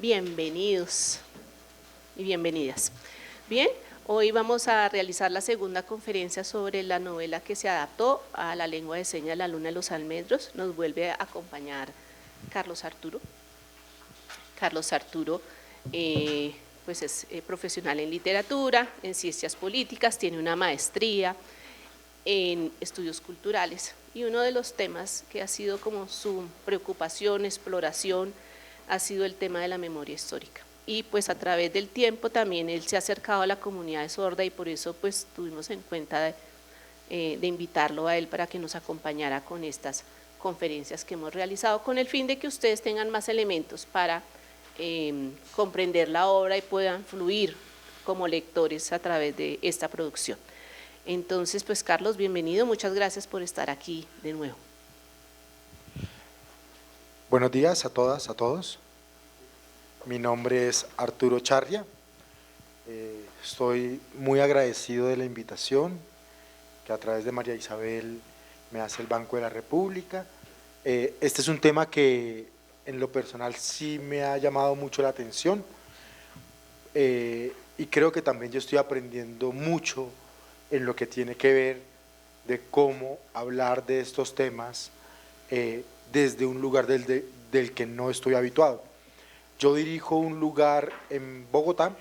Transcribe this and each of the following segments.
Bienvenidos y bienvenidas. Bien, hoy vamos a realizar la segunda conferencia sobre la novela que se adaptó a la lengua de señas La luna de los almendros. Nos vuelve a acompañar Carlos Arturo. Carlos Arturo pues es profesional en literatura, en ciencias políticas, tiene una maestría en estudios culturales y uno de los temas que ha sido como su preocupación, exploración, ha sido el tema de la memoria histórica. Y pues a través del tiempo también él se ha acercado a la comunidad sorda y por eso pues tuvimos en cuenta de invitarlo a él para que nos acompañara con estas conferencias que hemos realizado con el fin de que ustedes tengan más elementos para comprender la obra y puedan fluir como lectores a través de esta producción. Entonces, pues Carlos, bienvenido, muchas gracias por estar aquí de nuevo. Buenos días a todas, a todos. Mi nombre es Arturo Charria. Estoy muy agradecido de la invitación que a través de María Isabel me hace el Banco de la República. Este es un tema que en lo personal sí me ha llamado mucho la atención y creo que también yo estoy aprendiendo mucho en lo que tiene que ver de cómo hablar de estos temas desde un lugar del que no estoy habituado. Yo dirijo un lugar en Bogotá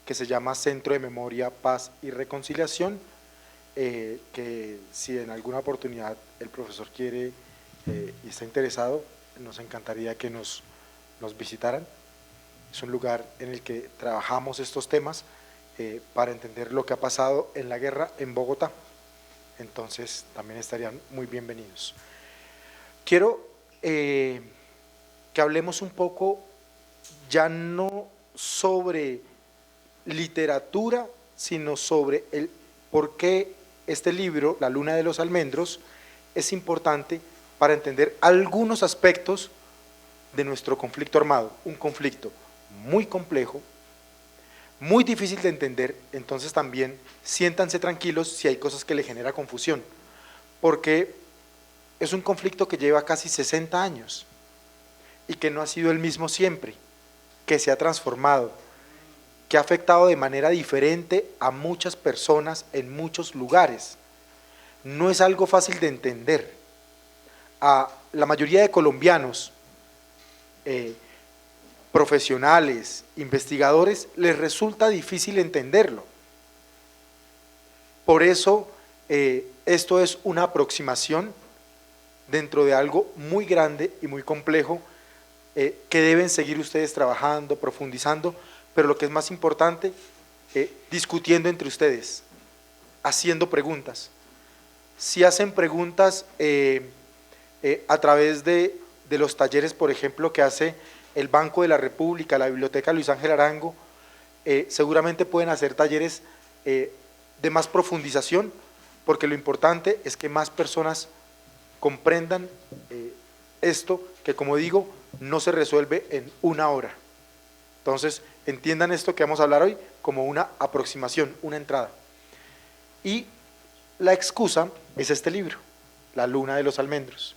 que se llama Centro de Memoria, Paz y Reconciliación, que si en alguna oportunidad el profesor quiere y está interesado, nos encantaría que nos visitaran. Es un lugar en el que trabajamos estos temas para entender lo que ha pasado en la guerra en Bogotá. Entonces también estarían muy bienvenidos. Quiero que hablemos un poco ya no sobre literatura, sino sobre el por qué este libro, La luna de los almendros, es importante para entender algunos aspectos de nuestro conflicto armado, un conflicto muy complejo, muy difícil de entender. Entonces también siéntanse tranquilos si hay cosas que le genera confusión, porque es un conflicto que lleva casi 60 años y que no ha sido el mismo siempre, que se ha transformado, que ha afectado de manera diferente a muchas personas en muchos lugares. No es algo fácil de entender. A la mayoría de colombianos, profesionales, investigadores, les resulta difícil entenderlo. Por eso esto es una aproximación dentro de algo muy grande y muy complejo que deben seguir ustedes trabajando, profundizando, pero lo que es más importante, discutiendo entre ustedes, haciendo preguntas. Si hacen preguntas a través de los talleres, por ejemplo, que hace el Banco de la República, la Biblioteca Luis Ángel Arango, seguramente pueden hacer talleres de más profundización, porque lo importante es que más personas comprendan esto, que como digo, no se resuelve en una hora. Entonces, entiendan esto que vamos a hablar hoy como una aproximación, una entrada. Y la excusa es este libro, La luna de los almendros.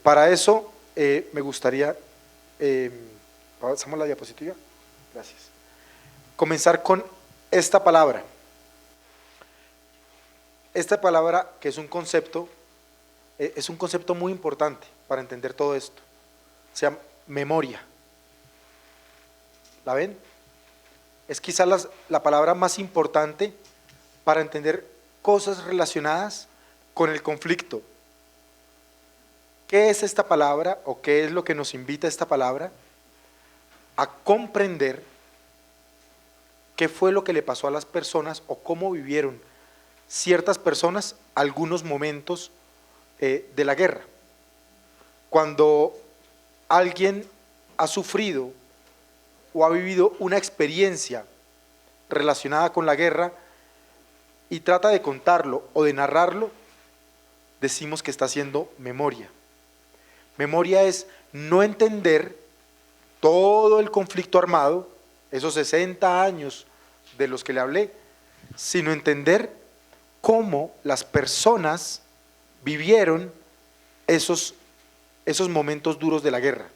Para eso me gustaría, pasamos la diapositiva, gracias. Comenzar con esta palabra. Esta palabra, que es un concepto muy importante para entender todo esto. Se llama memoria. ¿La ven? Es quizás la palabra más importante para entender cosas relacionadas con el conflicto. ¿Qué es esta palabra o qué es lo que nos invita esta palabra? A comprender qué fue lo que le pasó a las personas o cómo vivieron ciertas personas algunos momentos de la guerra. Cuando alguien ha sufrido o ha vivido una experiencia relacionada con la guerra y trata de contarlo o de narrarlo, decimos que está haciendo memoria. Memoria es no entender todo el conflicto armado, esos 60 años de los que le hablé, sino entender cómo las personas vivieron esos momentos duros de la guerra.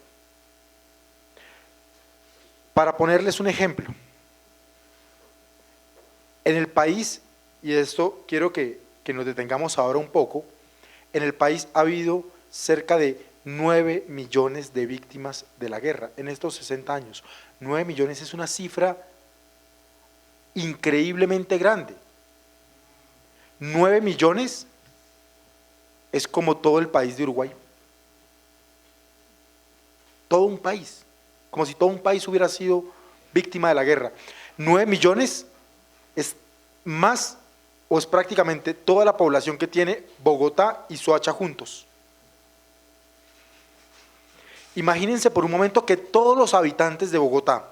Para ponerles un ejemplo, en el país, y esto quiero que nos detengamos ahora un poco, en el país ha habido cerca de 9 millones de víctimas de la guerra en estos 60 años. 9 millones es una cifra increíblemente grande. 9 millones es como todo el país de Uruguay. Todo un país, como si todo un país hubiera sido víctima de la guerra. 9 millones es más o es prácticamente toda la población que tiene Bogotá y Soacha juntos. Imagínense por un momento que todos los habitantes de Bogotá,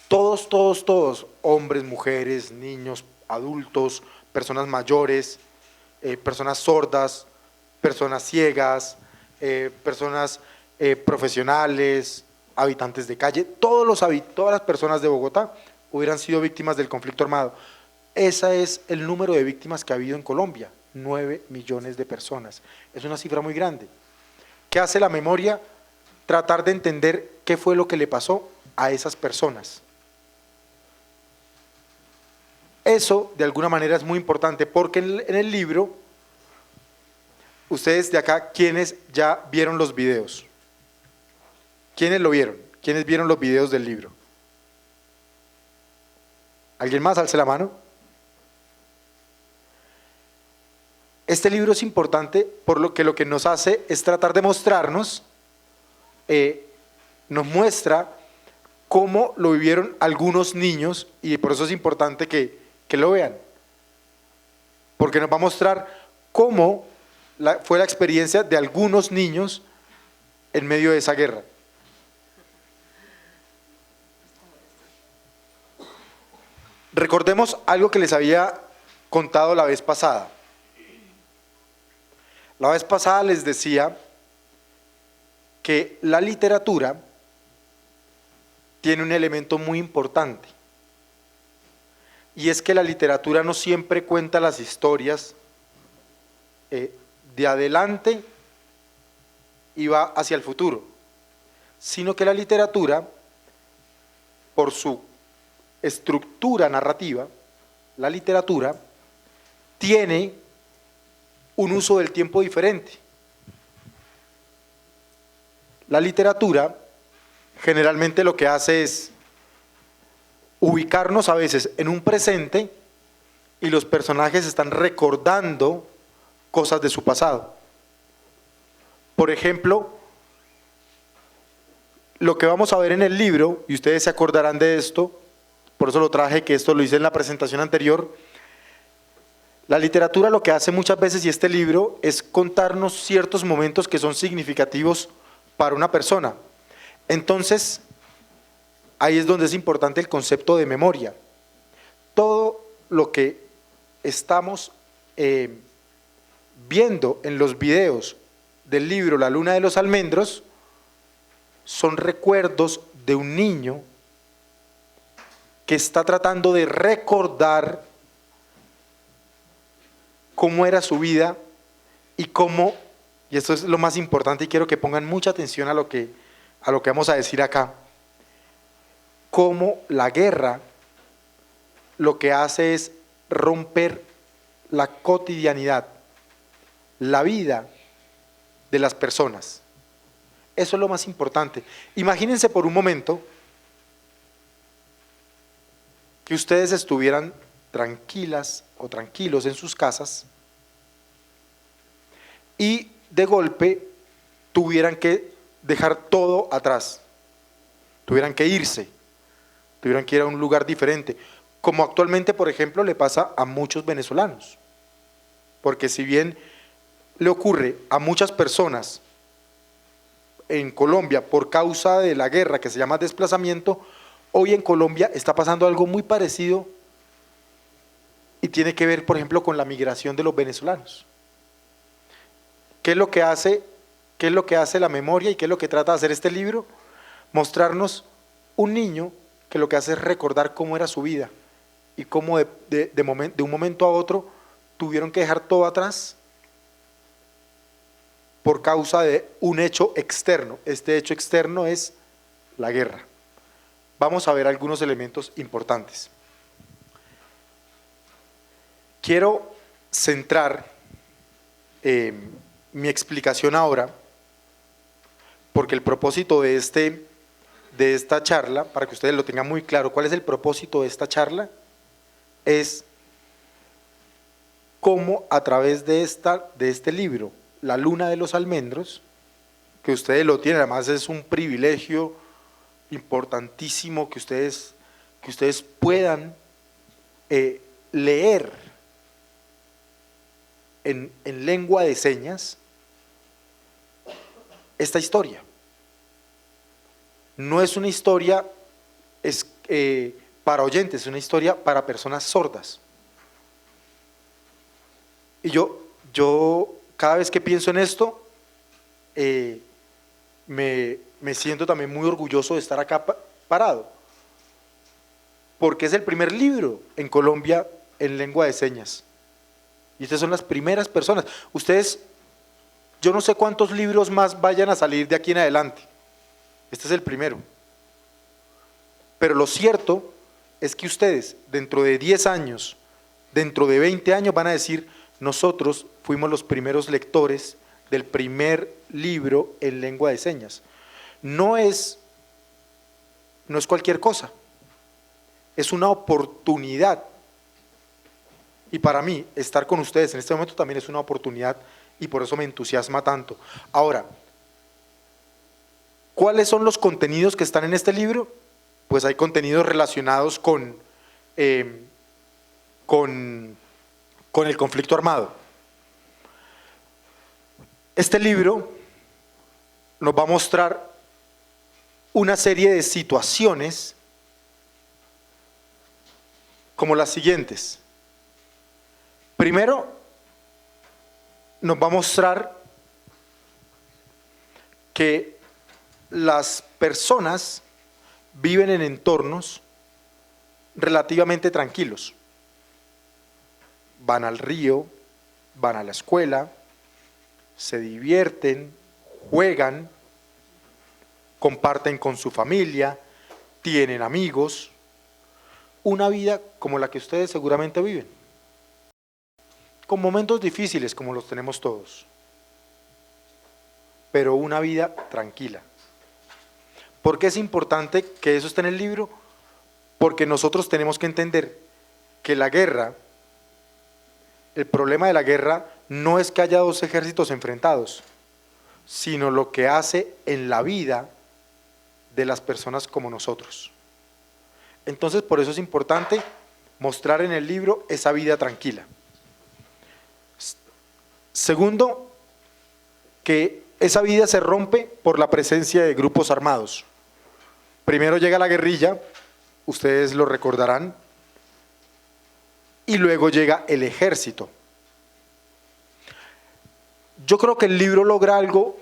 todos, hombres, mujeres, niños, adultos, personas mayores, personas sordas, personas ciegas, personas profesionales, habitantes de calle, todas las personas de Bogotá hubieran sido víctimas del conflicto armado. Ese es el número de víctimas que ha habido en Colombia, 9 millones de personas. Es una cifra muy grande. ¿Qué hace la memoria? Tratar de entender qué fue lo que le pasó a esas personas. Eso, de alguna manera, es muy importante, porque en el libro, ustedes de acá, ¿quiénes ya vieron los videos? ¿Quiénes lo vieron? ¿Quiénes vieron los videos del libro? ¿Alguien más? Alce la mano. Este libro es importante por lo que nos hace es tratar de mostrarnos, nos muestra cómo lo vivieron algunos niños, y por eso es importante que lo vean, porque nos va a mostrar cómo fue la experiencia de algunos niños en medio de esa guerra. Recordemos algo que les había contado la vez pasada. La vez pasada les decía que la literatura tiene un elemento muy importante, y es que la literatura no siempre cuenta las historias de adelante y va hacia el futuro, sino que la literatura, por su estructura narrativa, la literatura tiene un uso del tiempo diferente. La literatura generalmente lo que hace es ubicarnos a veces en un presente y los personajes están recordando cosas de su pasado. Por ejemplo, lo que vamos a ver en el libro, y ustedes se acordarán de esto, por eso lo traje, que esto lo hice en la presentación anterior. La literatura lo que hace muchas veces, y este libro, es contarnos ciertos momentos que son significativos para una persona. Entonces, ahí es donde es importante el concepto de memoria. Todo lo que estamos viendo en los videos del libro La Luna de los Almendros son recuerdos de un niño que está tratando de recordar cómo era su vida y cómo, y esto es lo más importante y quiero que pongan mucha atención a lo que vamos a decir acá, cómo la guerra lo que hace es romper la cotidianidad, la vida de las personas. Eso es lo más importante. Imagínense por un momento que ustedes estuvieran tranquilas o tranquilos en sus casas y de golpe tuvieran que dejar todo atrás, tuvieran que irse, tuvieran que ir a un lugar diferente, como actualmente, por ejemplo, le pasa a muchos venezolanos, porque si bien le ocurre a muchas personas en Colombia por causa de la guerra que se llama desplazamiento, hoy en Colombia está pasando algo muy parecido y tiene que ver, por ejemplo, con la migración de los venezolanos. ¿Qué es lo que hace la memoria y qué es lo que trata de hacer este libro? Mostrarnos un niño que lo que hace es recordar cómo era su vida y cómo de un momento a otro tuvieron que dejar todo atrás por causa de un hecho externo. Este hecho externo es la guerra. vamos a ver algunos elementos importantes. Quiero centrar mi explicación ahora, porque el propósito de esta charla, para que ustedes lo tengan muy claro, ¿cuál es el propósito de esta charla? Es cómo a través de este libro, La Luna de los Almendros, que ustedes lo tienen, además es un privilegio importantísimo que ustedes puedan leer en lengua de señas esta historia. No es una historia para oyentes, es una historia para personas sordas. Y yo cada vez que pienso en esto, me siento también muy orgulloso de estar acá parado, porque es el primer libro en Colombia en lengua de señas. Y ustedes son las primeras personas. Ustedes, yo no sé cuántos libros más vayan a salir de aquí en adelante. Este es el primero. Pero lo cierto es que ustedes, dentro de 10 años, dentro de 20 años, van a decir: nosotros fuimos los primeros lectores del primer libro en lengua de señas. No es cualquier cosa, es una oportunidad. Y para mí, estar con ustedes en este momento también es una oportunidad, y por eso me entusiasma tanto. Ahora, ¿cuáles son los contenidos que están en este libro? Pues hay contenidos relacionados con el conflicto armado. Este libro nos va a mostrar una serie de situaciones como las siguientes. Primero, nos va a mostrar que las personas viven en entornos relativamente tranquilos. Van al río, van a la escuela, se divierten, juegan, comparten con su familia, tienen amigos, una vida como la que ustedes seguramente viven, con momentos difíciles como los tenemos todos, pero una vida tranquila. ¿Por qué es importante que eso esté en el libro? Porque nosotros tenemos que entender que la guerra, el problema de la guerra no es que haya dos ejércitos enfrentados, sino lo que hace en la vida de las personas como nosotros. Entonces, por eso es importante mostrar en el libro esa vida tranquila. Segundo, que esa vida se rompe por la presencia de grupos armados. Primero llega la guerrilla, ustedes lo recordarán, y luego llega el ejército. Yo creo que el libro logra algo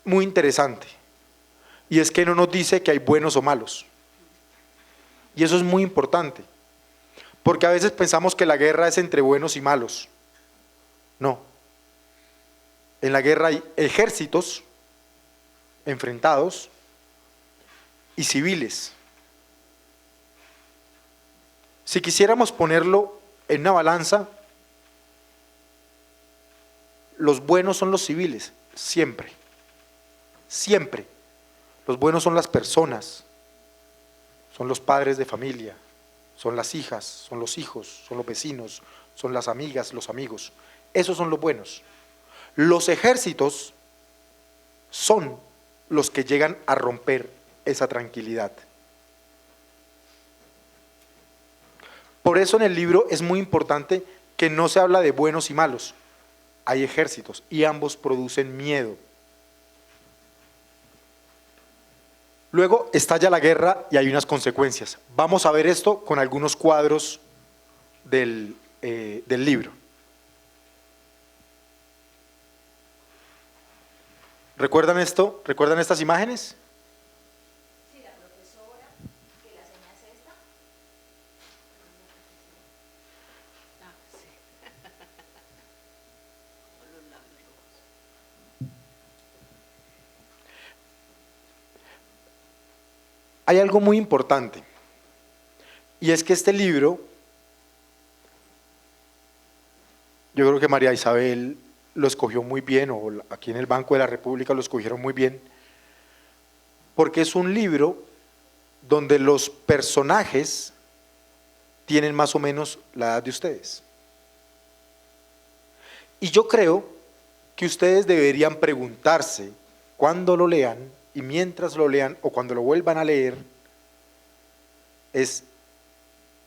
muy interesante, y es que no nos dice que hay buenos o malos. Y eso es muy importante, porque a veces pensamos que la guerra es entre buenos y malos. No. En la guerra hay ejércitos enfrentados y civiles. Si quisiéramos ponerlo en una balanza, los buenos son los civiles, siempre. Siempre. Los buenos son las personas, son los padres de familia, son las hijas, son los hijos, son los vecinos, son las amigas, los amigos. Esos son los buenos. Los ejércitos son los que llegan a romper esa tranquilidad. Por eso en el libro es muy importante que no se habla de buenos y malos. Hay ejércitos y ambos producen miedo. Luego estalla la guerra y hay unas consecuencias. Vamos a ver esto con algunos cuadros del libro. ¿Recuerdan esto? ¿Recuerdan estas imágenes? Sí, la profesora, que la señal es esta. Ah, sí. Con los labios rojos. hay algo muy importante, y es que este libro, yo creo que María Isabel lo escogió muy bien, o aquí en el Banco de la República lo escogieron muy bien, porque es un libro donde los personajes tienen más o menos la edad de ustedes. Y yo creo que ustedes deberían preguntarse cuando lo lean, y mientras lo lean o cuando lo vuelvan a leer, es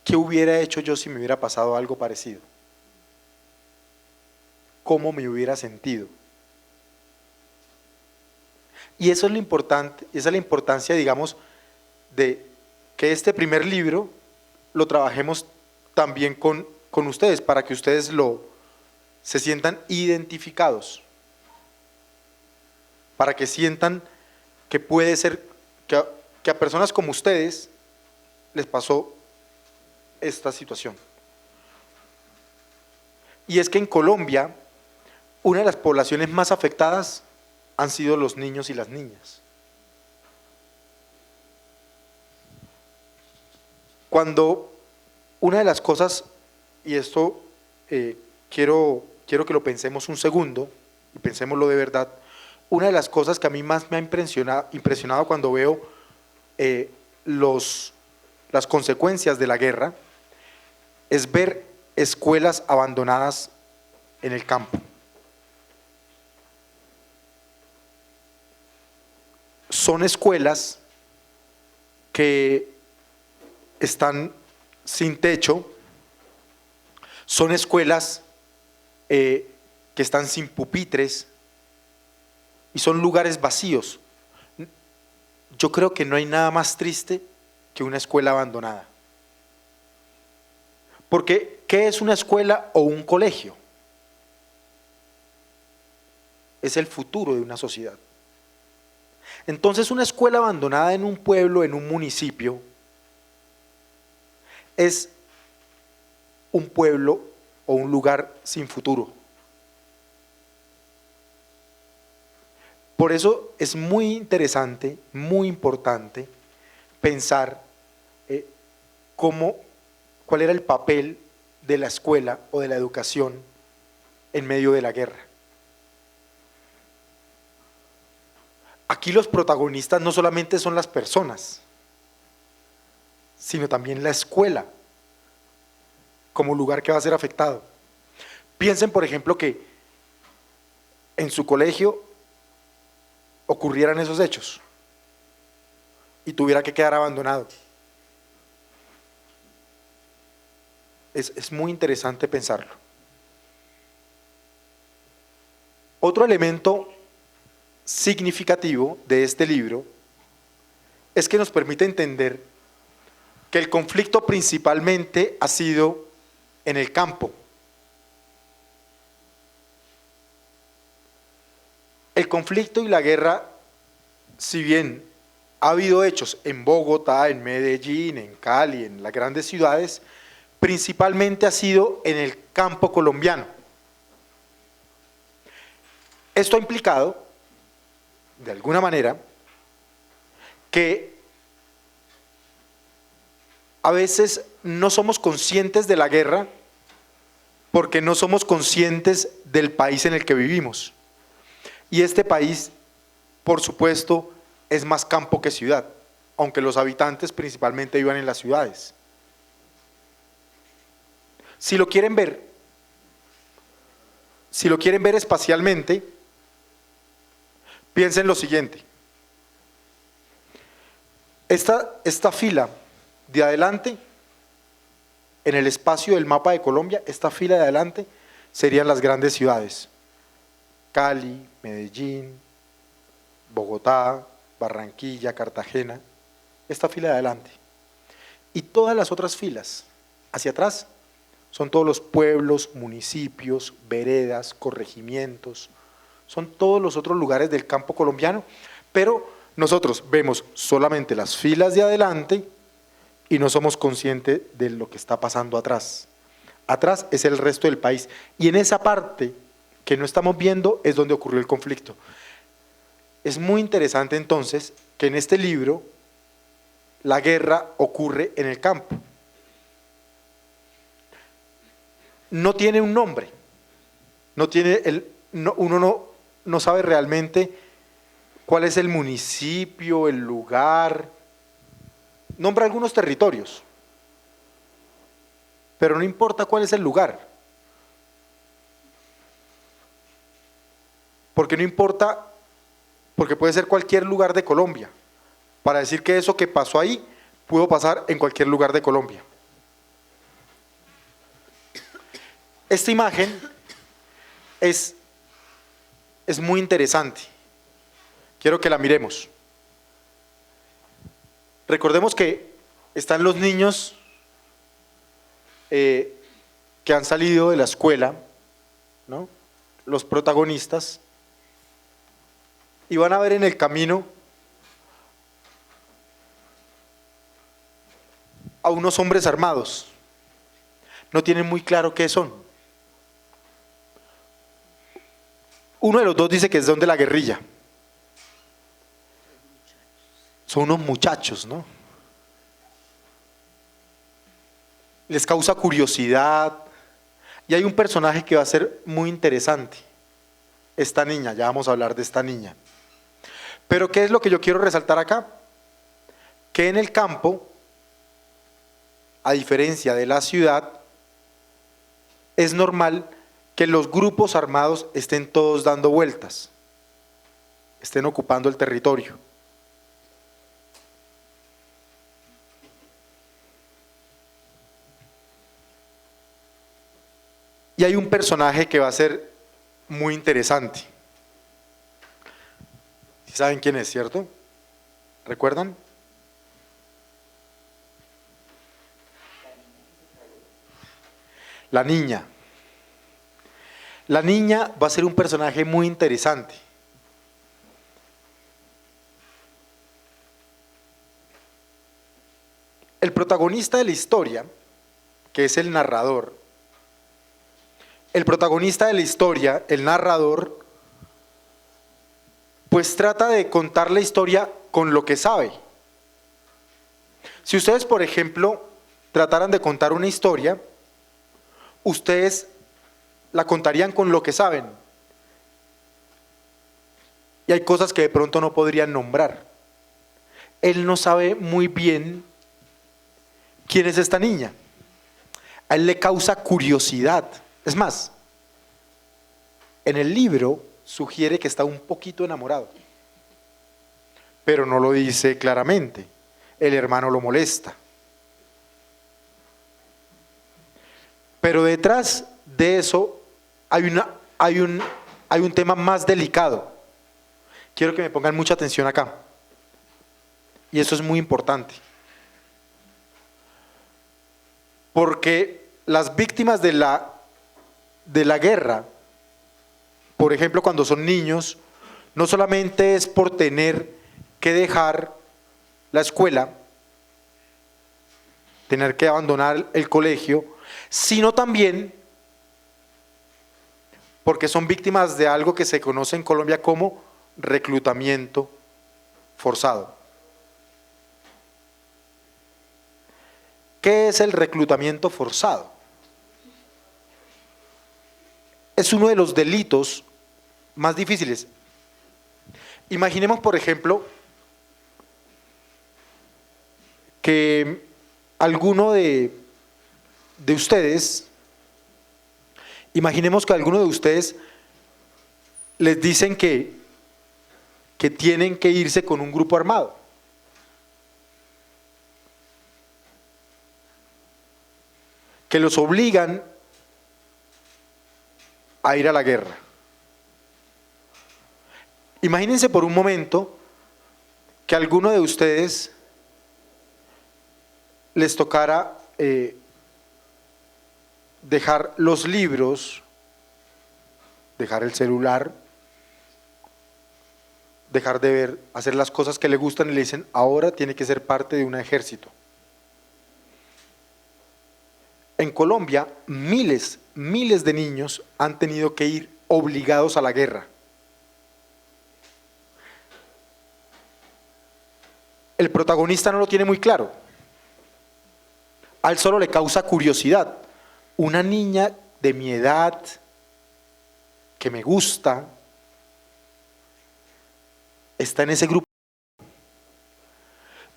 ¿qué hubiera hecho yo si me hubiera pasado algo parecido? ¿Cómo me hubiera sentido? Y eso es lo importante, esa es la importancia, digamos, de que este primer libro lo trabajemos también con ustedes, para que ustedes se sientan identificados, para que sientan que puede ser que a personas como ustedes les pasó esta situación. Y es que en Colombia, una de las poblaciones más afectadas han sido los niños y las niñas. Cuando una de las cosas, y esto quiero que lo pensemos un segundo, y pensémoslo de verdad, una de las cosas que a mí más me ha impresionado cuando veo las consecuencias de la guerra, es ver escuelas abandonadas en el campo. Son escuelas que están sin techo, son escuelas que están sin pupitres y son lugares vacíos. Yo creo que no hay nada más triste que una escuela abandonada. Porque, ¿qué es una escuela o un colegio? Es el futuro de una sociedad. Entonces, una escuela abandonada en un pueblo, en un municipio, es un pueblo o un lugar sin futuro. Por eso es muy interesante, muy importante pensar cuál era el papel de la escuela o de la educación en medio de la guerra. Aquí los protagonistas no solamente son las personas, sino también la escuela como lugar que va a ser afectado. Piensen, por ejemplo, que en su colegio ocurrieran esos hechos y tuviera que quedar abandonado. Es muy interesante pensarlo. Otro elemento significativo de este libro es que nos permite entender que el conflicto principalmente ha sido en el campo. El conflicto y la guerra, si bien ha habido hechos en Bogotá, en Medellín, en Cali, en las grandes ciudades, principalmente ha sido en el campo colombiano. Esto ha implicado, de alguna manera, que a veces no somos conscientes de la guerra porque no somos conscientes del país en el que vivimos. Y este país, por supuesto, es más campo que ciudad, aunque los habitantes principalmente vivan en las ciudades. Si lo quieren ver espacialmente, piensen lo siguiente. Esta fila de adelante, en el espacio del mapa de Colombia, esta fila de adelante serían las grandes ciudades: Cali, Medellín, Bogotá, Barranquilla, Cartagena, esta fila de adelante. Y todas las otras filas hacia atrás son todos los pueblos, municipios, veredas, corregimientos, son todos los otros lugares del campo colombiano, pero nosotros vemos solamente las filas de adelante y no somos conscientes de lo que está pasando atrás. Atrás es el resto del país, y en esa parte que no estamos viendo es donde ocurrió el conflicto. Es muy interesante entonces que en este libro la guerra ocurre en el campo. No tiene un nombre, uno no sabe realmente cuál es el municipio, el lugar, nombra algunos territorios, pero no importa cuál es el lugar, porque no importa, porque puede ser cualquier lugar de Colombia, para decir que eso que pasó ahí pudo pasar en cualquier lugar de Colombia. Esta imagen es muy interesante. Quiero que la miremos. Recordemos que están los niños que han salido de la escuela, ¿no? Los protagonistas, y van a ver en el camino a unos hombres armados. No tienen muy claro qué son. Uno de los dos dice que es de la guerrilla. Son unos muchachos, ¿no? Les causa curiosidad. Y hay un personaje que va a ser muy interesante. Esta niña, ya vamos a hablar de esta niña. Pero ¿qué es lo que yo quiero resaltar acá? Que en el campo, a diferencia de la ciudad, es normal que los grupos armados estén todos dando vueltas, estén ocupando el territorio. Y hay un personaje que va a ser muy interesante. ¿Sí saben quién es, cierto? ¿Recuerdan? La niña. La niña va a ser un personaje muy interesante. El protagonista de la historia, que es el narrador, el protagonista de la historia, el narrador, pues trata de contar la historia con lo que sabe. Si ustedes, por ejemplo, trataran de contar una historia, ustedes la contarían con lo que saben. Y hay cosas que de pronto no podrían nombrar. Él no sabe muy bien quién es esta niña. A él le causa curiosidad. Es más, en el libro sugiere que está un poquito enamorado, pero no lo dice claramente. El hermano lo molesta. Pero detrás de eso hay un tema más delicado. Quiero que me pongan mucha atención acá. Y eso es muy importante. Porque las víctimas de la guerra, por ejemplo, cuando son niños, no solamente es por tener que dejar la escuela, tener que abandonar el colegio, sino también porque son víctimas de algo que se conoce en Colombia como reclutamiento forzado. ¿Qué es el reclutamiento forzado? Es uno de los delitos más difíciles. Imaginemos, por ejemplo, que alguno de ustedes, imaginemos que a alguno de ustedes les dicen que tienen que irse con un grupo armado. Que los obligan a ir a la guerra. Imagínense por un momento que a alguno de ustedes les tocara dejar los libros, dejar el celular, dejar de ver, hacer las cosas que le gustan y le dicen, ahora tiene que ser parte de un ejército. En Colombia, miles de niños han tenido que ir obligados a la guerra. el protagonista no lo tiene muy claro. A él solo le causa curiosidad. Una niña de mi edad, que me gusta, está en ese grupo.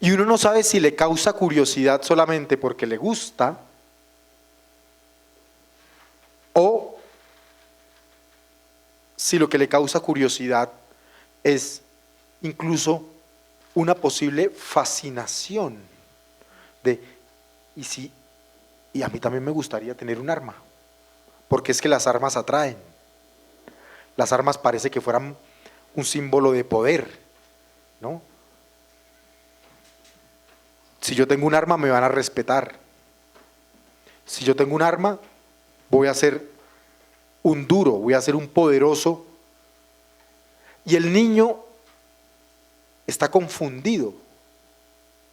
Y uno no sabe si le causa curiosidad solamente porque le gusta o si lo que le causa curiosidad es incluso una posible fascinación de, y a mí también me gustaría tener un arma, porque es que las armas atraen. Las armas parece que fueran un símbolo de poder, ¿no? Si yo tengo un arma me van a respetar. Si yo tengo un arma voy a ser un duro, voy a ser un poderoso. Y el niño está confundido,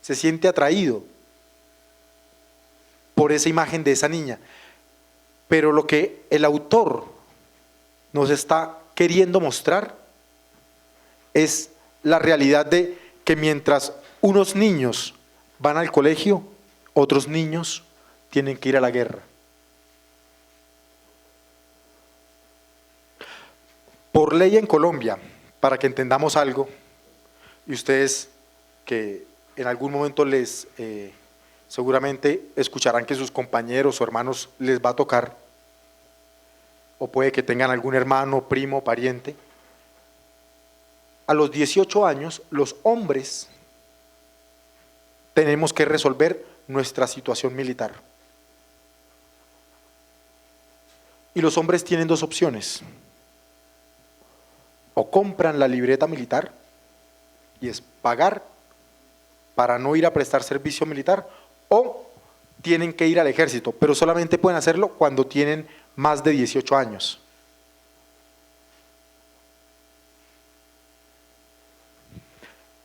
se siente atraído por esa imagen de esa niña. Pero lo que el autor nos está queriendo mostrar es la realidad de que mientras unos niños van al colegio, otros niños tienen que ir a la guerra. Por ley en Colombia, para que entendamos algo, y ustedes que en algún momento les seguramente escucharán que sus compañeros o hermanos les va a tocar, o puede que tengan algún hermano, primo, pariente. A los 18 años, los hombres tenemos que resolver nuestra situación militar. Y los hombres tienen dos opciones. O compran la libreta militar, y es pagar para no ir a prestar servicio militar, o tienen que ir al ejército, pero solamente pueden hacerlo cuando tienen más de 18 años.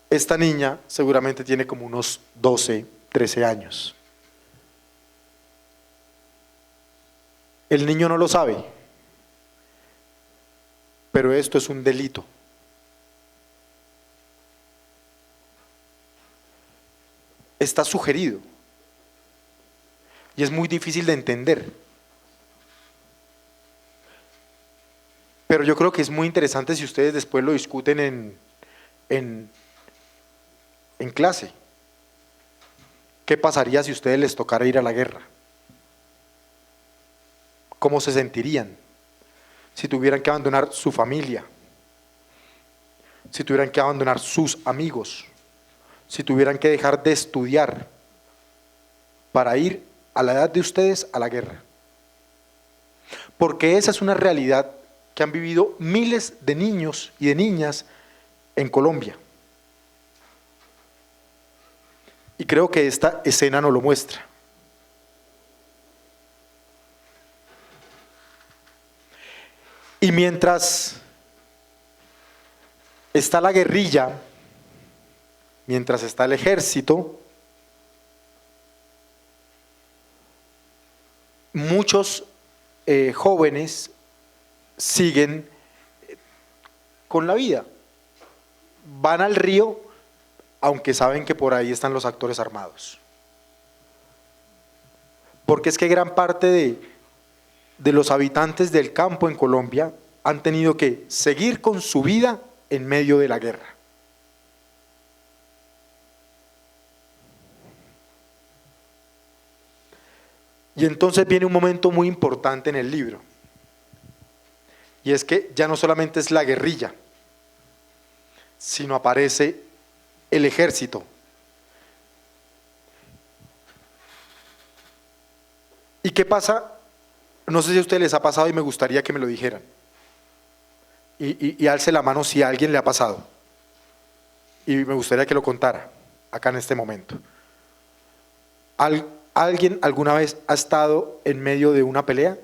Esta niña seguramente tiene como unos 12, 13 años. El niño no lo sabe, pero esto es un delito. Está sugerido y es muy difícil de entender. Pero yo creo que es muy interesante si ustedes después lo discuten en clase. ¿Qué pasaría si a ustedes les tocara ir a la guerra? ¿Cómo se sentirían si tuvieran que abandonar su familia? Si tuvieran que abandonar sus amigos, si tuvieran que dejar de estudiar para ir a la edad de ustedes a la guerra. Porque esa es una realidad que han vivido miles de niños y de niñas en Colombia. Y creo que esta escena nos lo muestra. Y mientras está la guerrilla, mientras está el ejército, muchos jóvenes siguen con la vida. Van al río, aunque saben que por ahí están los actores armados. Porque es que gran parte de los habitantes del campo en Colombia han tenido que seguir con su vida en medio de la guerra. Y entonces viene un momento muy importante en el libro, y es que ya no solamente es la guerrilla, sino aparece el ejército. ¿Y qué pasa? No sé si a ustedes les ha pasado y me gustaría que me lo dijeran. Y alce la mano si a alguien le ha pasado. Y me gustaría que lo contara acá en este momento. ¿Alguien alguna vez ha estado en medio de una pelea?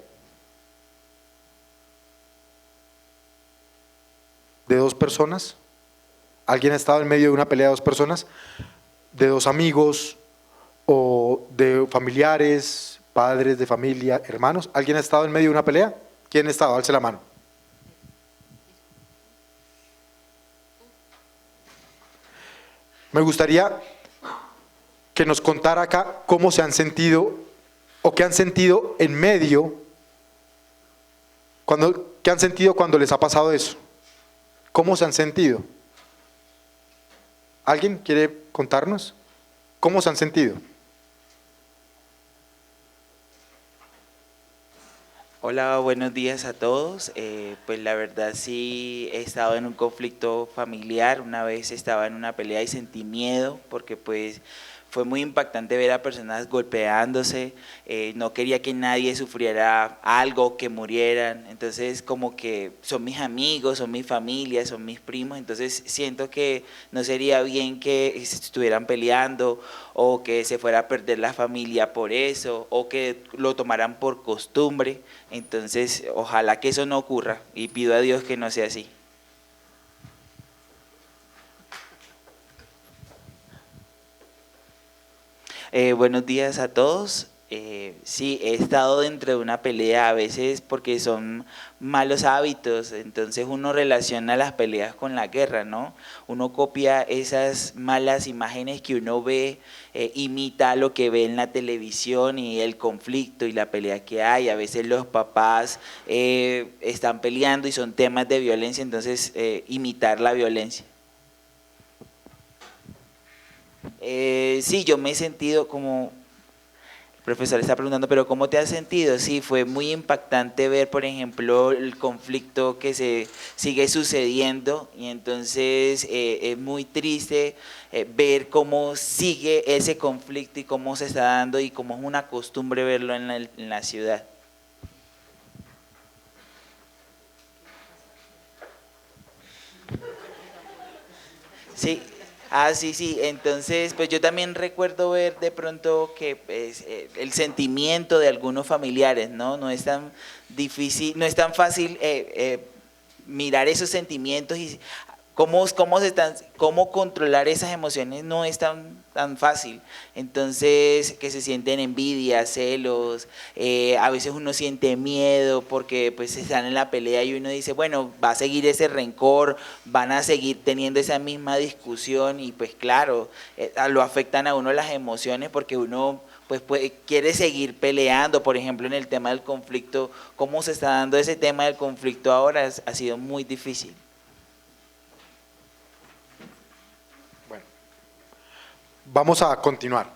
¿De dos personas? ¿Alguien ha estado en medio de una pelea de dos personas? ¿De dos amigos o de familiares, padres de familia, hermanos? ¿Alguien ha estado en medio de una pelea? ¿Quién ha estado? Alce la mano. Me gustaría que nos contara acá cómo se han sentido o qué han sentido en medio, qué han sentido cuando les ha pasado eso. ¿Cómo se han sentido? ¿Alguien quiere contarnos? ¿Cómo se han sentido? Hola, buenos días a todos. Pues la verdad sí he estado en un conflicto familiar. Una vez estaba en una pelea y sentí miedo porque pues fue muy impactante ver a personas golpeándose. No quería que nadie sufriera algo, que murieran. Entonces como que son mis amigos, son mi familia, son mis primos. Entonces siento que no sería bien que estuvieran peleando o que se fuera a perder la familia por eso o que lo tomaran por costumbre. Entonces ojalá que eso no ocurra y pido a Dios que no sea así. Buenos días a todos. Sí, he estado dentro de una pelea a veces porque son malos hábitos, entonces uno relaciona las peleas con la guerra, ¿no? Uno copia esas malas imágenes que uno ve, imita lo que ve en la televisión y el conflicto y la pelea que hay. A veces los papás están peleando y son temas de violencia, entonces imitar la violencia. Sí, yo me he sentido como, el profesor está preguntando, pero ¿cómo te has sentido? Sí, fue muy impactante ver, por ejemplo, el conflicto que se sigue sucediendo y entonces es muy triste ver cómo sigue ese conflicto y cómo se está dando y cómo es una costumbre verlo en la ciudad. Sí. Sí, entonces pues yo también recuerdo ver de pronto que pues, el sentimiento de algunos familiares, ¿no? No es tan difícil, no es tan fácil mirar esos sentimientos y cómo controlar esas emociones no es tan fácil. Entonces, que se sienten envidia, celos, a veces uno siente miedo porque pues están en la pelea y uno dice, bueno, va a seguir ese rencor, van a seguir teniendo esa misma discusión y pues claro, lo afectan a uno las emociones porque uno pues quiere seguir peleando. Por ejemplo, en el tema del conflicto, cómo se está dando ese tema del conflicto ahora ha sido muy difícil. Vamos a continuar.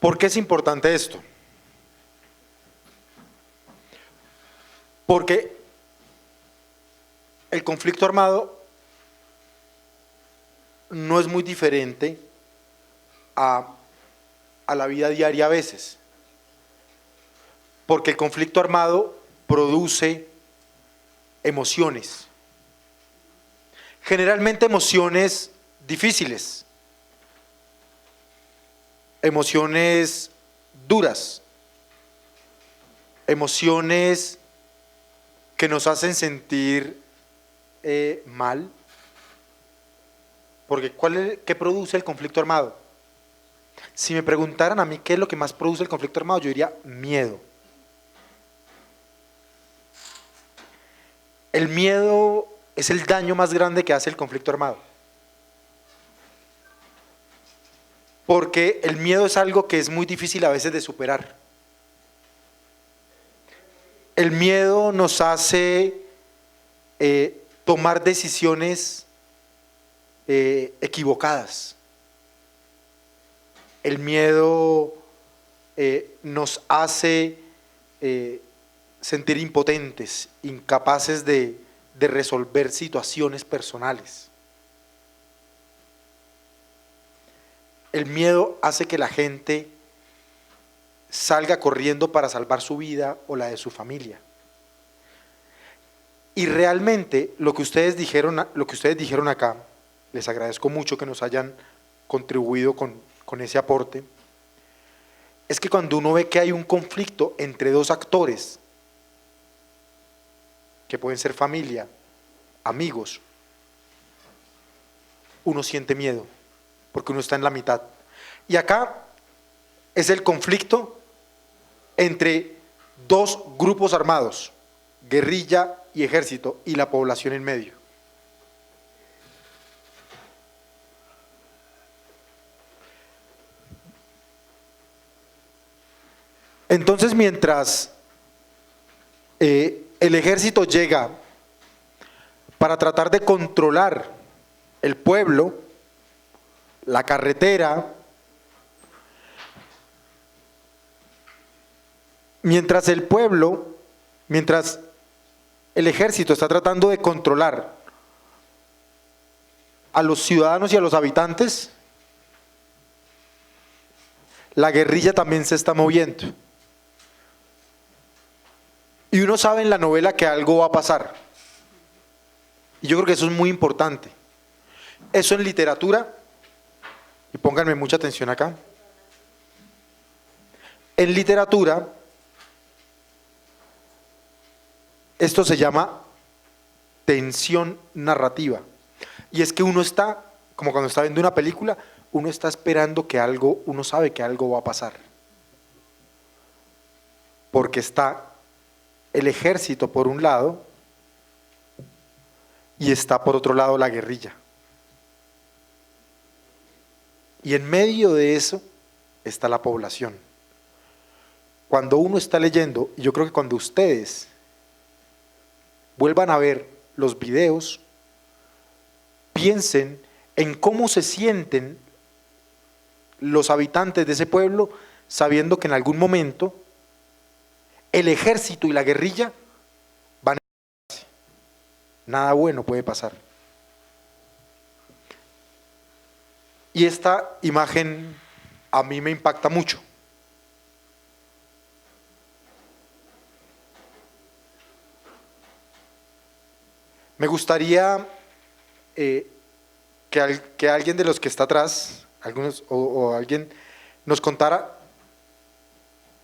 ¿Por qué es importante esto? Porque el conflicto armado no es muy diferente a la vida diaria a veces. Porque el conflicto armado produce emociones. Generalmente emociones difíciles, emociones duras, emociones que nos hacen sentir mal, porque ¿qué produce el conflicto armado? Si me preguntaran a mí qué es lo que más produce el conflicto armado, yo diría miedo. El miedo es el daño más grande que hace el conflicto armado. Porque el miedo es algo que es muy difícil a veces de superar. El miedo nos hace tomar decisiones equivocadas. El miedo nos hace sentir impotentes, incapaces de resolver situaciones personales. El miedo hace que la gente salga corriendo para salvar su vida o la de su familia. Y realmente lo que ustedes dijeron acá, les agradezco mucho que nos hayan contribuido con ese aporte, es que cuando uno ve que hay un conflicto entre dos actores, que pueden ser familia, amigos, uno siente miedo, porque uno está en la mitad. Y acá es el conflicto entre dos grupos armados, guerrilla y ejército y la población en medio. Entonces, mientras el ejército llega para tratar de controlar el pueblo, la carretera, mientras el ejército está tratando de controlar a los ciudadanos y a los habitantes, la guerrilla también se está moviendo. Y uno sabe en la novela que algo va a pasar. Y yo creo que eso es muy importante. Eso en literatura, y pónganme mucha atención acá, en literatura, esto se llama tensión narrativa. Y es que uno está, como cuando está viendo una película, uno está esperando que algo, uno sabe que algo va a pasar. Porque está el ejército por un lado y está por otro lado la guerrilla. Y en medio de eso está la población. Cuando uno está leyendo, y yo creo que cuando ustedes vuelvan a ver los videos, piensen en cómo se sienten los habitantes de ese pueblo sabiendo que en algún momento el ejército y la guerrilla van a enfrentarse. Nada bueno puede pasar. Y esta imagen a mí me impacta mucho. Me gustaría que alguien de los que está atrás, algunos o alguien, nos contara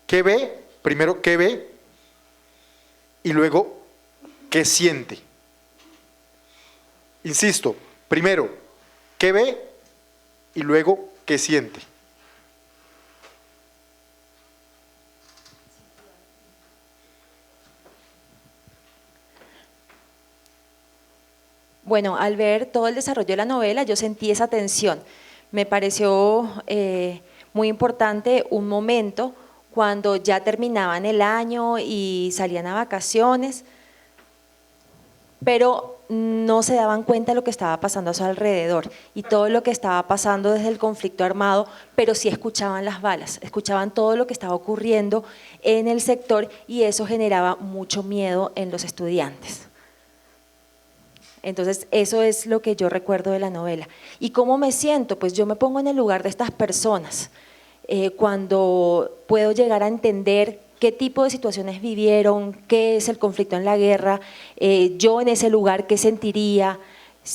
qué ve, primero qué ve y luego qué siente. Insisto, primero qué ve y luego qué siente. Bueno, al ver todo el desarrollo de la novela, yo sentí esa tensión. Me pareció muy importante un momento cuando ya terminaban el año y salían a vacaciones, pero no se daban cuenta de lo que estaba pasando a su alrededor y todo lo que estaba pasando desde el conflicto armado, pero sí escuchaban las balas, escuchaban todo lo que estaba ocurriendo en el sector y eso generaba mucho miedo en los estudiantes. Entonces, eso es lo que yo recuerdo de la novela. ¿Y cómo me siento? Pues yo me pongo en el lugar de estas personas. Cuando puedo llegar a entender qué tipo de situaciones vivieron, qué es el conflicto en la guerra, yo en ese lugar qué sentiría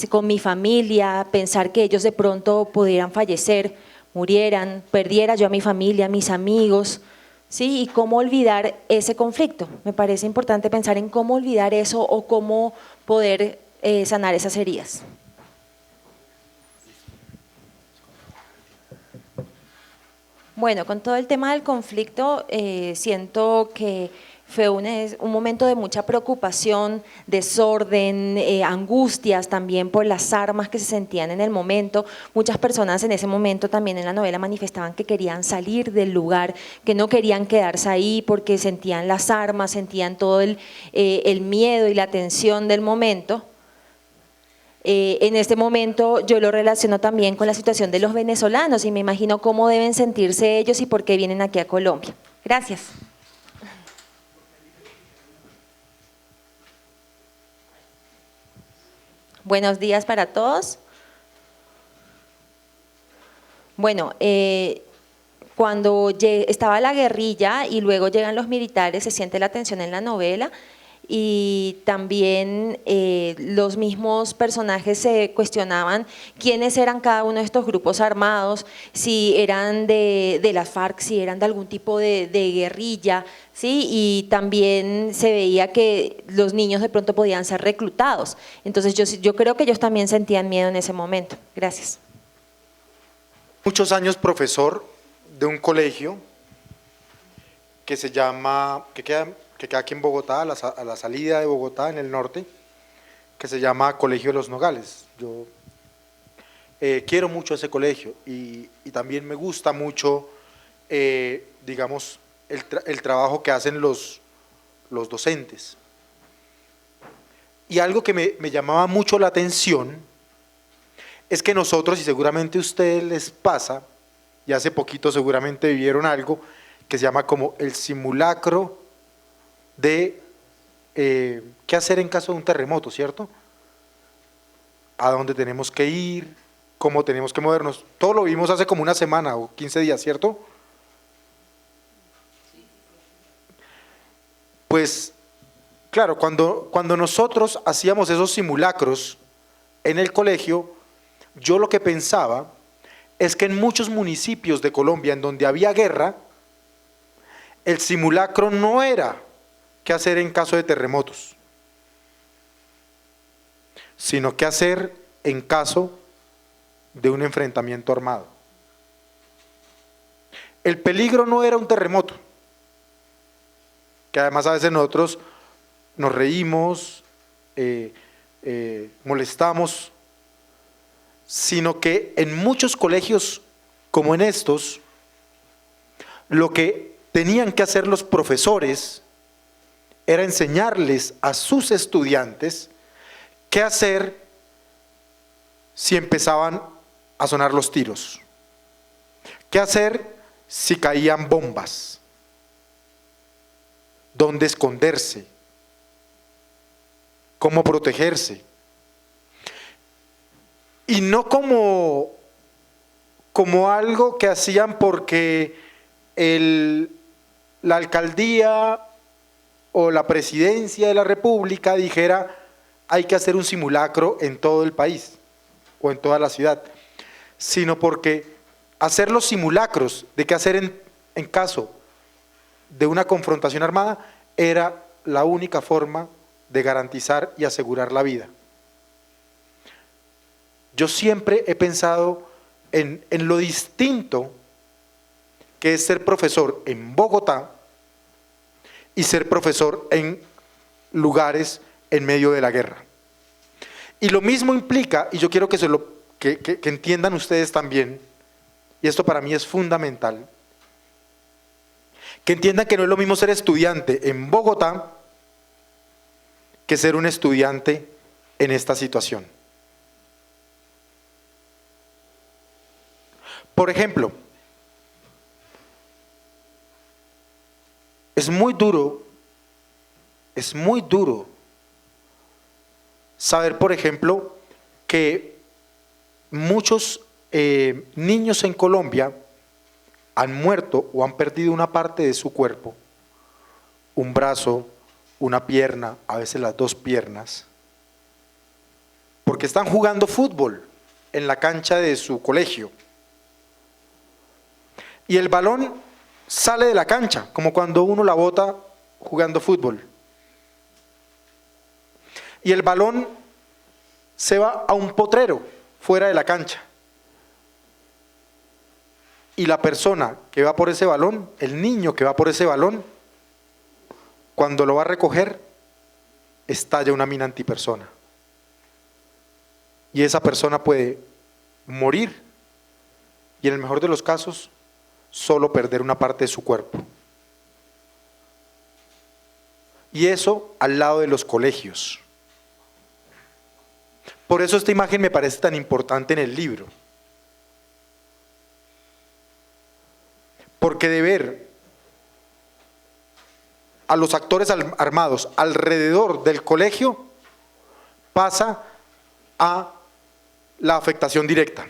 con mi familia, pensar que ellos de pronto pudieran fallecer, murieran, perdiera yo a mi familia, a mis amigos, ¿sí? Y cómo olvidar ese conflicto. Me parece importante pensar en cómo olvidar eso o cómo poder sanar esas heridas. Bueno, con todo el tema del conflicto, siento que fue un momento de mucha preocupación, desorden, angustias también por las armas que se sentían en el momento. Muchas personas en ese momento también en la novela manifestaban que querían salir del lugar, que no querían quedarse ahí porque sentían las armas, sentían todo el miedo y la tensión del momento. En este momento yo lo relaciono también con la situación de los venezolanos y me imagino cómo deben sentirse ellos y por qué vienen aquí a Colombia. Gracias. Buenos días para todos. Bueno, cuando estaba la guerrilla y luego llegan los militares, se siente la tensión en la novela. Y también los mismos personajes se cuestionaban quiénes eran cada uno de estos grupos armados, si eran de las FARC, si eran de algún tipo de guerrilla, ¿sí? Y también se veía que los niños de pronto podían ser reclutados. Entonces yo creo que ellos también sentían miedo en ese momento. Gracias. Muchos años profesor de un colegio que se llama, que queda que queda aquí en Bogotá, a la salida de Bogotá, en el norte, que se llama Colegio de los Nogales. Yo quiero mucho ese colegio y también me gusta mucho, digamos, el trabajo que hacen los docentes. Y algo que me llamaba mucho la atención es que nosotros, y seguramente a ustedes les pasa, y hace poquito seguramente vivieron algo que se llama como el simulacro de qué hacer en caso de un terremoto, ¿cierto? A dónde tenemos que ir, cómo tenemos que movernos. Todo lo vimos hace como una semana o 15 días, ¿cierto? Pues, claro, cuando nosotros hacíamos esos simulacros en el colegio, yo lo que pensaba es que en muchos municipios de Colombia en donde había guerra, el simulacro no era qué hacer en caso de terremotos, sino qué hacer en caso de un enfrentamiento armado. El peligro no era un terremoto, que además a veces nosotros nos reímos, molestamos, sino que en muchos colegios como en estos, lo que tenían que hacer los profesores era enseñarles a sus estudiantes qué hacer si empezaban a sonar los tiros, qué hacer si caían bombas, dónde esconderse, cómo protegerse. Y no como algo que hacían porque la alcaldía o la presidencia de la república dijera hay que hacer un simulacro en todo el país o en toda la ciudad, sino porque hacer los simulacros de qué hacer en caso de una confrontación armada era la única forma de garantizar y asegurar la vida. Yo siempre he pensado en lo distinto que es ser profesor en Bogotá y ser profesor en lugares en medio de la guerra. Y lo mismo implica, y yo quiero que entiendan ustedes también, y esto para mí es fundamental, que entiendan que no es lo mismo ser estudiante en Bogotá que ser un estudiante en esta situación. Por ejemplo, es muy duro saber, por ejemplo, que muchos niños en Colombia han muerto o han perdido una parte de su cuerpo, un brazo, una pierna, a veces las dos piernas, porque están jugando fútbol en la cancha de su colegio. Y el balón sale de la cancha, como cuando uno la bota jugando fútbol. Y el balón se va a un potrero fuera de la cancha. Y la persona que va por ese balón, el niño que va por ese balón, cuando lo va a recoger, estalla una mina antipersona. Y esa persona puede morir y en el mejor de los casos, solo perder una parte de su cuerpo. Y eso al lado de los colegios. Por eso esta imagen me parece tan importante en el libro. Porque de ver a los actores armados alrededor del colegio pasa a la afectación directa.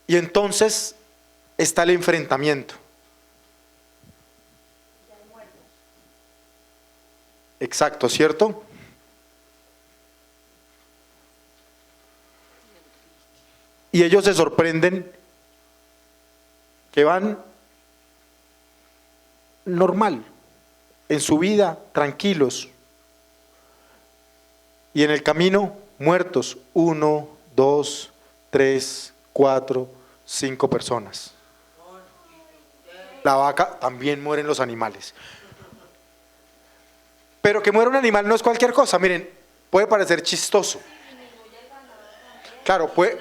Y entonces está el enfrentamiento. Exacto, ¿cierto? Y ellos se sorprenden que van normal, en su vida, tranquilos. Y en el camino, muertos, 1, 2, 3, 4, 5 personas. la vaca, también mueren los animales. Pero que muera un animal no es cualquier cosa, miren, puede parecer chistoso. Claro, puede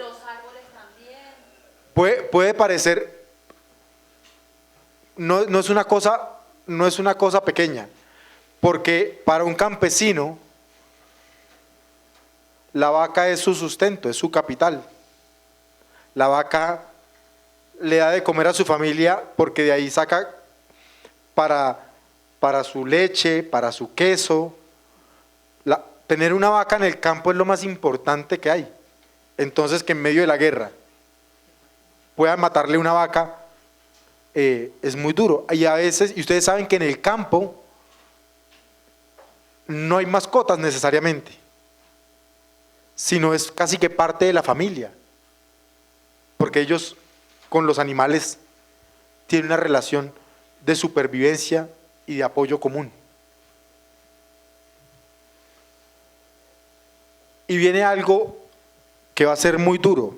parecer, no es una cosa pequeña, porque para un campesino la vaca es su sustento, es su capital. La vaca le da de comer a su familia porque de ahí saca para su leche, para su queso. Tener una vaca en el campo es lo más importante que hay. Entonces, que en medio de la guerra puedan matarle una vaca es muy duro. Y a veces, y ustedes saben que en el campo no hay mascotas necesariamente, sino es casi que parte de la familia, porque ellos con los animales tienen una relación de supervivencia y de apoyo común. Y viene algo que va a ser muy duro,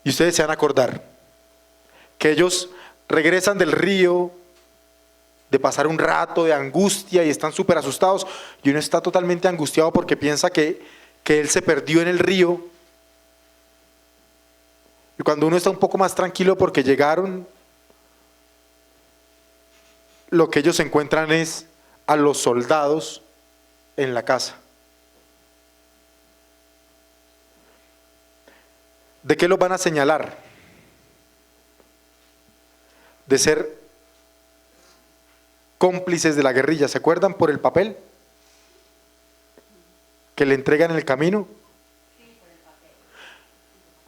y ustedes se van a acordar, que ellos regresan del río, de pasar un rato de angustia y están súper asustados, y uno está totalmente angustiado porque piensa que él se perdió en el río. Y cuando uno está un poco más tranquilo porque llegaron, lo que ellos encuentran es a los soldados en la casa. ¿De qué los van a señalar? De ser cómplices de la guerrilla. ¿Se acuerdan por el papel que le entregan en el camino?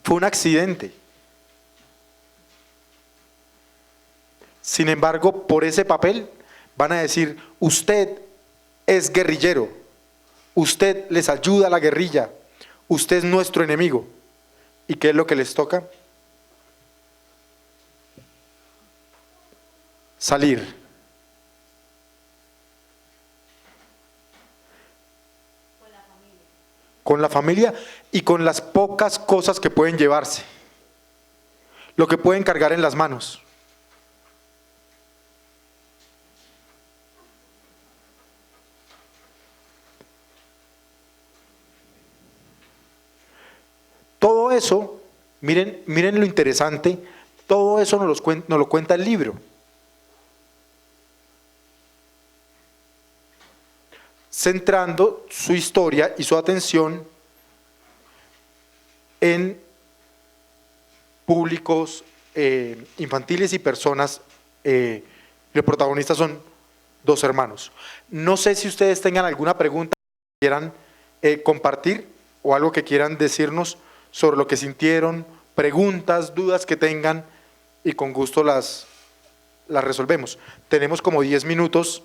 Fue un accidente. Sin embargo, por ese papel van a decir: usted es guerrillero, usted les ayuda a la guerrilla, usted es nuestro enemigo. ¿Y qué es lo que les toca? Salir. Con la familia y con las pocas cosas que pueden llevarse, lo que pueden cargar en las manos. Todo eso, miren lo interesante, todo eso nos lo cuenta el libro. Centrando su historia y su atención en públicos infantiles y personas. Los protagonistas son dos hermanos. No sé si ustedes tengan alguna pregunta que quieran compartir o algo que quieran decirnos sobre lo que sintieron, preguntas, dudas que tengan, y con gusto las resolvemos. Tenemos como 10 minutos,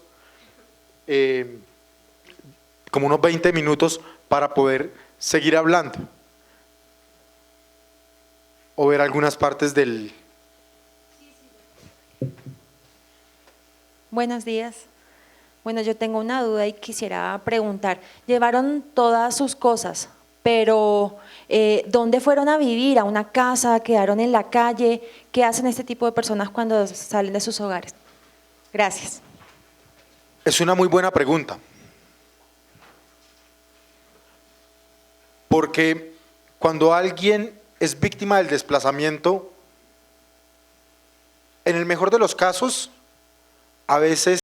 como unos 20 minutos para poder seguir hablando o ver algunas partes del... Buenos días. Bueno, yo tengo una duda y quisiera preguntar. Llevaron todas sus cosas, pero ¿dónde fueron a vivir? ¿A una casa? ¿Quedaron en la calle? ¿Qué hacen este tipo de personas cuando salen de sus hogares? Gracias. Es una muy buena pregunta. Porque cuando alguien es víctima del desplazamiento, en el mejor de los casos, a veces